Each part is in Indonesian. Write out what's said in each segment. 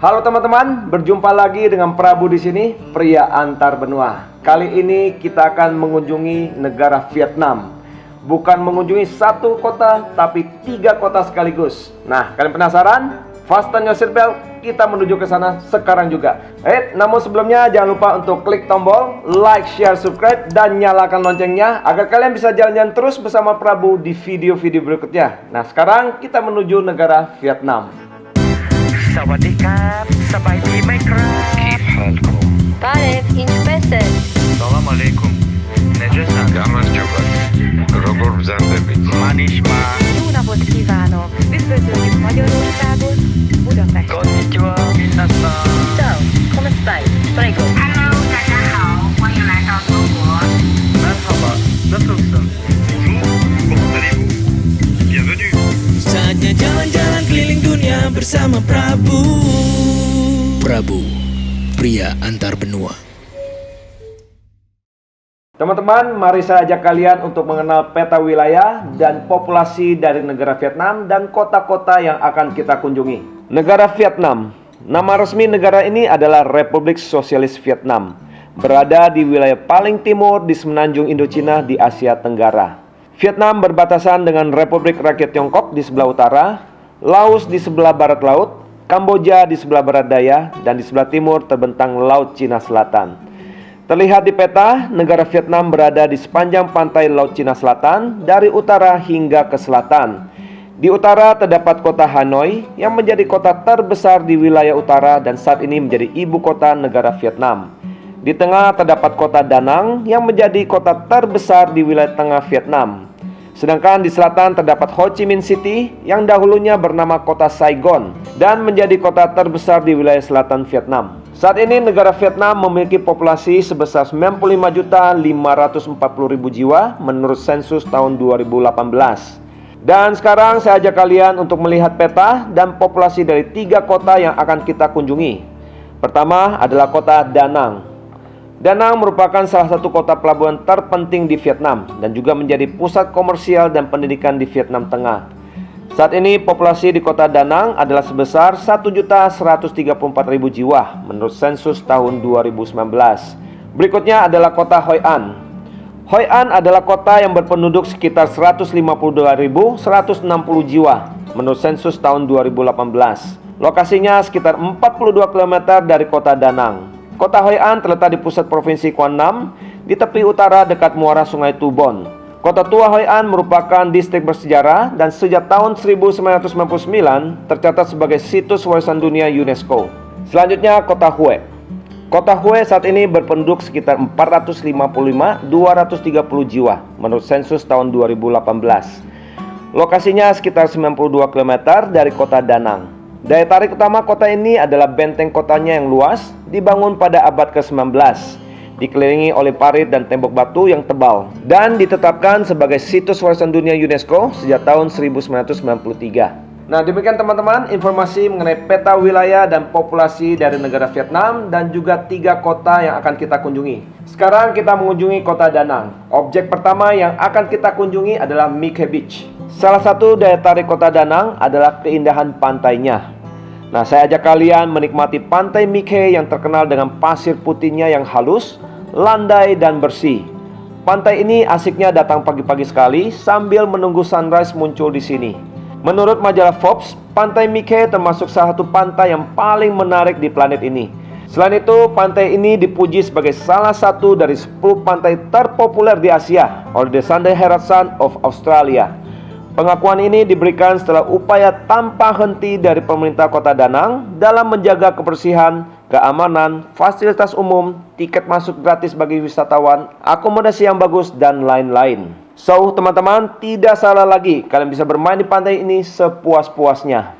Halo teman-teman, berjumpa lagi dengan Prabu di sini, pria antar benua. Kali ini kita akan mengunjungi negara Vietnam. Bukan mengunjungi satu kota, tapi 3 kota sekaligus. Nah, kalian penasaran? Fasten your seatbelt, kita menuju ke sana sekarang juga. Namun sebelumnya jangan lupa untuk klik tombol like, share, subscribe, dan nyalakan loncengnya agar kalian bisa jalan-jalan terus bersama Prabu di video-video berikutnya. Nah, sekarang kita menuju negara Vietnam. สวัสดีครับสบายดีไหมครับ كيف حالكم طارق inspector السلام عليكم نجسا Gámar Csabat, Rogor Zandebit. ما نسمع Jó napot kívánok! Üdvözöljük Magyarországot, Budapest! konnichiwa minasan Ciao, come stai? Prego! Hello，大家好，欢迎来到中国。 merhaba nasılsın Bonjour, comment allez-vous? Bienvenue. Saatnya jalan-jalan keliling dunia bersama Prabu. Prabu, pria antar benua. Teman-teman, mari saya ajak kalian untuk mengenal peta wilayah dan populasi dari negara Vietnam dan kota-kota yang akan kita kunjungi. Negara Vietnam, nama resmi negara ini adalah Republik Sosialis Vietnam, berada di wilayah paling timur di semenanjung Indochina di Asia Tenggara. Vietnam berbatasan dengan Republik Rakyat Tiongkok di sebelah utara, Laos di sebelah barat laut, Kamboja di sebelah barat daya, dan di sebelah timur terbentang Laut Cina Selatan. Terlihat di peta, negara Vietnam berada di sepanjang pantai Laut Cina Selatan dari utara hingga ke selatan. Di utara terdapat kota Hanoi yang menjadi kota terbesar di wilayah utara dan saat ini menjadi ibu kota negara Vietnam. Di tengah terdapat kota Da Nang yang menjadi kota terbesar di wilayah tengah Vietnam. Sedangkan di selatan terdapat Ho Chi Minh City yang dahulunya bernama kota Saigon dan menjadi kota terbesar di wilayah selatan Vietnam. Saat ini negara Vietnam memiliki populasi sebesar 95.540.000 jiwa menurut sensus tahun 2018. Dan sekarang saya ajak kalian untuk melihat peta dan populasi dari 3 kota yang akan kita kunjungi. Pertama adalah kota Da Nang. Da Nang merupakan salah satu kota pelabuhan terpenting di Vietnam dan juga menjadi pusat komersial dan pendidikan di Vietnam Tengah. Saat ini populasi di kota Da Nang adalah sebesar 1.134.000 jiwa menurut sensus tahun 2019. Berikutnya adalah kota Hoi An. Hoi An adalah kota yang berpenduduk sekitar 152.160 jiwa menurut sensus tahun 2018. Lokasinya sekitar 42 km dari kota Da Nang. Kota Hoi An terletak di pusat provinsi Quang Nam, di tepi utara dekat muara sungai Tu Bon. Kota tua Hoi An merupakan distrik bersejarah dan sejak tahun 1999 tercatat sebagai situs warisan dunia UNESCO. Selanjutnya kota Hue. Kota Hue saat ini berpenduduk sekitar 455.230 jiwa menurut sensus tahun 2018. Lokasinya sekitar 92 km dari kota Da Nang. Daya tarik utama kota ini adalah benteng kotanya yang luas, dibangun pada abad ke-19, dikelilingi oleh parit dan tembok batu yang tebal, dan ditetapkan sebagai situs warisan dunia UNESCO sejak tahun 1993. Nah, demikian teman-teman informasi mengenai peta wilayah dan populasi dari negara Vietnam dan juga 3 kota yang akan kita kunjungi. Sekarang kita mengunjungi kota Da Nang. Objek pertama yang akan kita kunjungi adalah My Khe Beach. Salah satu daya tarik kota Da Nang adalah keindahan pantainya. Nah, saya ajak kalian menikmati pantai My Khe yang terkenal dengan pasir putihnya yang halus, landai, dan bersih. Pantai ini asiknya datang pagi-pagi sekali sambil menunggu sunrise muncul di sini. Menurut majalah Forbes, pantai My Khe termasuk salah satu pantai yang paling menarik di planet ini. Selain itu, pantai ini dipuji sebagai salah satu dari 10 pantai terpopuler di Asia oleh The Sunday Herald Sun of Australia. Pengakuan ini diberikan setelah upaya tanpa henti dari pemerintah kota Da Nang dalam menjaga kebersihan, keamanan, fasilitas umum, tiket masuk gratis bagi wisatawan, akomodasi yang bagus, dan lain-lain. So, teman-teman, tidak salah lagi, kalian bisa bermain di pantai ini sepuas-puasnya.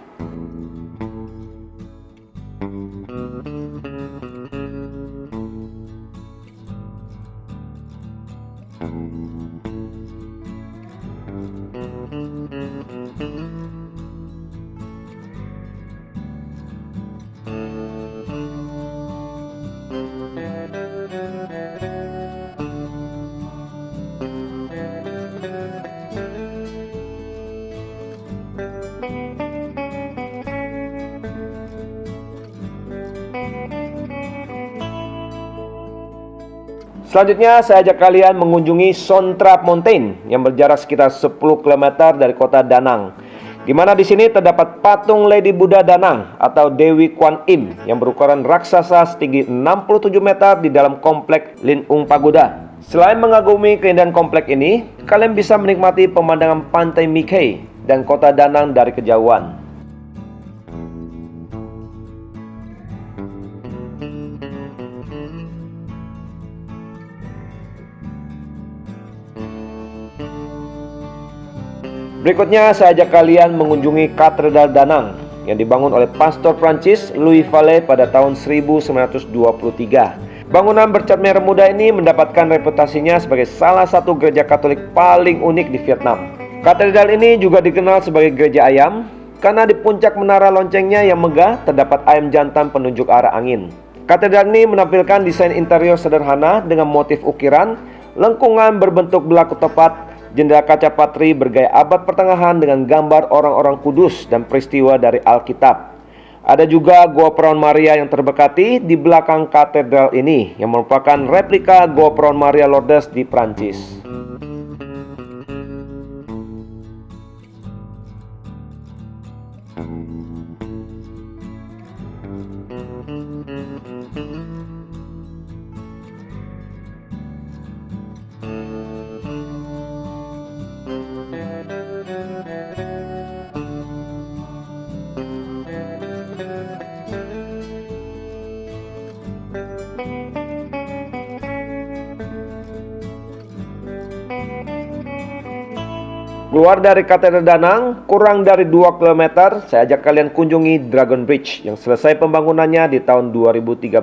Selanjutnya saya ajak kalian mengunjungi Sontrap Mountain yang berjarak sekitar 10 km dari kota Danang. Di mana di sini terdapat patung Lady Buddha Danang atau Dewi Kwan Im yang berukuran raksasa setinggi 67 meter di dalam komplek Lin Ung Pagoda. Selain mengagumi keindahan komplek ini, kalian bisa menikmati pemandangan pantai Mikey dan kota Danang dari kejauhan. Berikutnya saya ajak kalian mengunjungi Katedral Danang yang dibangun oleh Pastor Prancis Louis Vallée pada tahun 1923. Bangunan bercat merah muda ini mendapatkan reputasinya sebagai salah satu gereja Katolik paling unik di Vietnam. Katedral ini juga dikenal sebagai gereja ayam karena di puncak menara loncengnya yang megah terdapat ayam jantan penunjuk arah angin. Katedral ini menampilkan desain interior sederhana dengan motif ukiran, lengkungan berbentuk belako tepat, jendela kaca patri bergaya abad pertengahan dengan gambar orang-orang kudus dan peristiwa dari Alkitab. Ada juga Gua Perawan Maria yang terberkati di belakang katedral ini yang merupakan replika Gua Perawan Maria Lourdes di Prancis. Keluar dari Katedral Danang, kurang dari 2 km, saya ajak kalian kunjungi Dragon Bridge yang selesai pembangunannya di tahun 2013.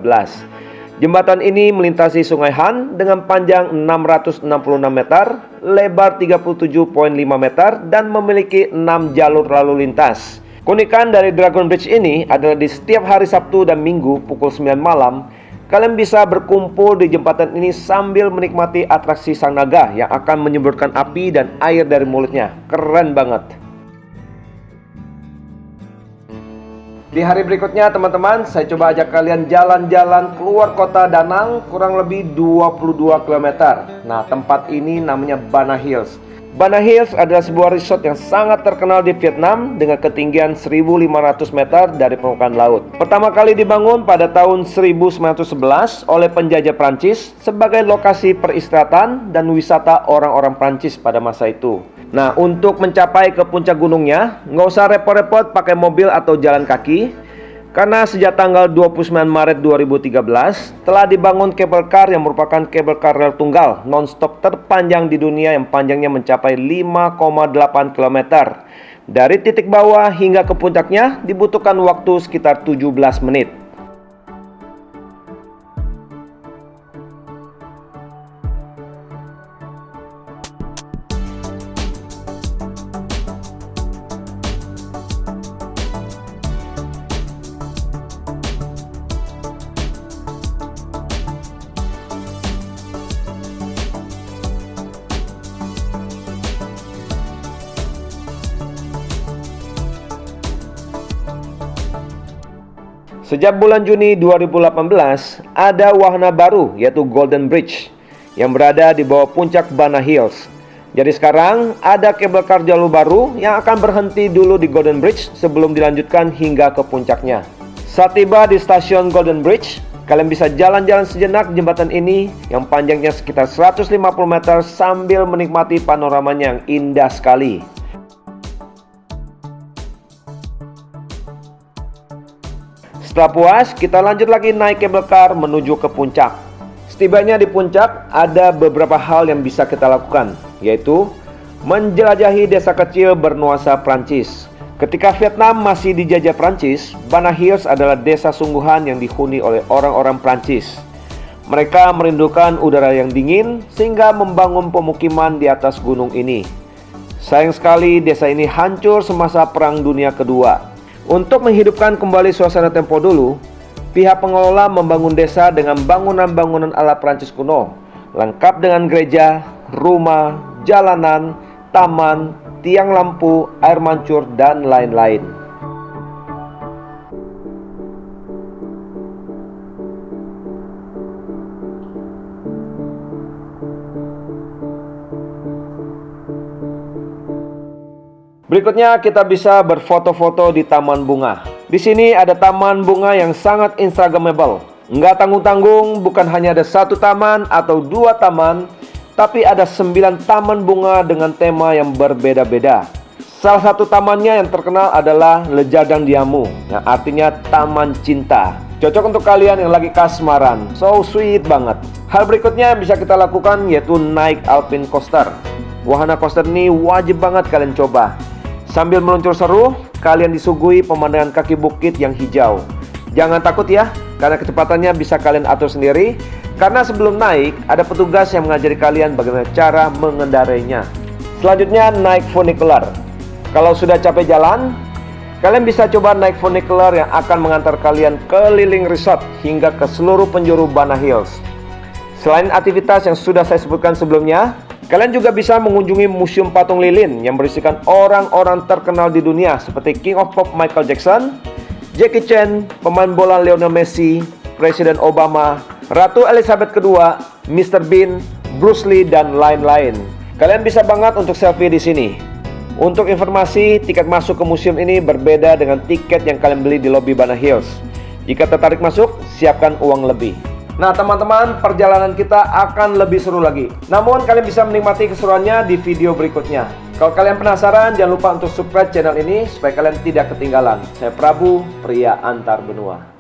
Jembatan ini melintasi Sungai Han dengan panjang 666 meter, lebar 37,5 meter, dan memiliki 6 jalur lalu lintas. Keunikan dari Dragon Bridge ini adalah di setiap hari Sabtu dan Minggu pukul 9 malam, kalian bisa berkumpul di jembatan ini sambil menikmati atraksi sang naga yang akan menyemburkan api dan air dari mulutnya. Keren banget. Di hari berikutnya teman-teman, saya coba ajak kalian jalan-jalan keluar kota Danang kurang lebih 22 km. Nah, tempat ini namanya Bana Hills. Bana Hills adalah sebuah resort yang sangat terkenal di Vietnam dengan ketinggian 1.500 meter dari permukaan laut. Pertama kali dibangun pada tahun 1911 oleh penjajah Prancis sebagai lokasi peristirahatan dan wisata orang-orang Prancis pada masa itu. Nah, untuk mencapai ke puncak gunungnya, nggak usah repot-repot pakai mobil atau jalan kaki. Karena sejak tanggal 29 Maret 2013 telah dibangun kabel kar yang merupakan kabel kar rel tunggal non-stop terpanjang di dunia yang panjangnya mencapai 5,8 km. Dari titik bawah hingga ke puncaknya dibutuhkan waktu sekitar 17 menit. Sejak bulan Juni 2018, ada wahana baru yaitu Golden Bridge yang berada di bawah puncak Bana Hills. Jadi sekarang ada kabel kar jalur baru yang akan berhenti dulu di Golden Bridge sebelum dilanjutkan hingga ke puncaknya. Saat tiba di stasiun Golden Bridge, kalian bisa jalan-jalan sejenak jembatan ini yang panjangnya sekitar 150 meter sambil menikmati panoramanya yang indah sekali. Setelah puas, kita lanjut lagi naik kabel kar menuju ke puncak. Setibanya di puncak, ada beberapa hal yang bisa kita lakukan, yaitu menjelajahi desa kecil bernuansa Prancis. Ketika Vietnam masih dijajah Prancis, Bana Hills adalah desa sungguhan yang dihuni oleh orang-orang Prancis. Mereka merindukan udara yang dingin sehingga membangun pemukiman di atas gunung ini. Sayang sekali desa ini hancur semasa Perang Dunia Kedua. Untuk menghidupkan kembali suasana tempo dulu, pihak pengelola membangun desa dengan bangunan-bangunan ala Prancis kuno, lengkap dengan gereja, rumah, jalanan, taman, tiang lampu, air mancur, dan lain-lain. Berikutnya kita bisa berfoto-foto di taman bunga. Di sini ada taman bunga yang sangat instagramable. Nggak tanggung-tanggung, bukan hanya ada satu taman atau dua taman, tapi ada 9 taman bunga dengan tema yang berbeda-beda. Salah satu tamannya yang terkenal adalah Lejadang Diamu, yang artinya taman cinta. Cocok untuk kalian yang lagi kasmaran, so sweet banget. Hal berikutnya yang bisa kita lakukan yaitu naik Alpine Coaster. Wahana coaster ini wajib banget kalian coba. Sambil meluncur seru, kalian disuguhi pemandangan kaki bukit yang hijau. Jangan takut ya, karena kecepatannya bisa kalian atur sendiri. Karena sebelum naik, ada petugas yang mengajari kalian bagaimana cara mengendarainya. Selanjutnya naik funicular. Kalau sudah capek jalan, kalian bisa coba naik funicular yang akan mengantar kalian keliling resort hingga ke seluruh penjuru Bana Hills. Selain aktivitas yang sudah saya sebutkan sebelumnya, kalian juga bisa mengunjungi Museum Patung Lilin yang berisikan orang-orang terkenal di dunia seperti King of Pop Michael Jackson, Jackie Chan, pemain bola Lionel Messi, Presiden Obama, Ratu Elizabeth II, Mr. Bean, Bruce Lee, dan lain-lain. Kalian bisa banget untuk selfie di sini. Untuk informasi, tiket masuk ke museum ini berbeda dengan tiket yang kalian beli di lobi Bana Hills. Jika tertarik masuk, siapkan uang lebih. Nah teman-teman, perjalanan kita akan lebih seru lagi. Namun kalian bisa menikmati keseruannya di video berikutnya. Kalau kalian penasaran, jangan lupa untuk subscribe channel ini supaya kalian tidak ketinggalan. Saya Prabu, pria antar benua.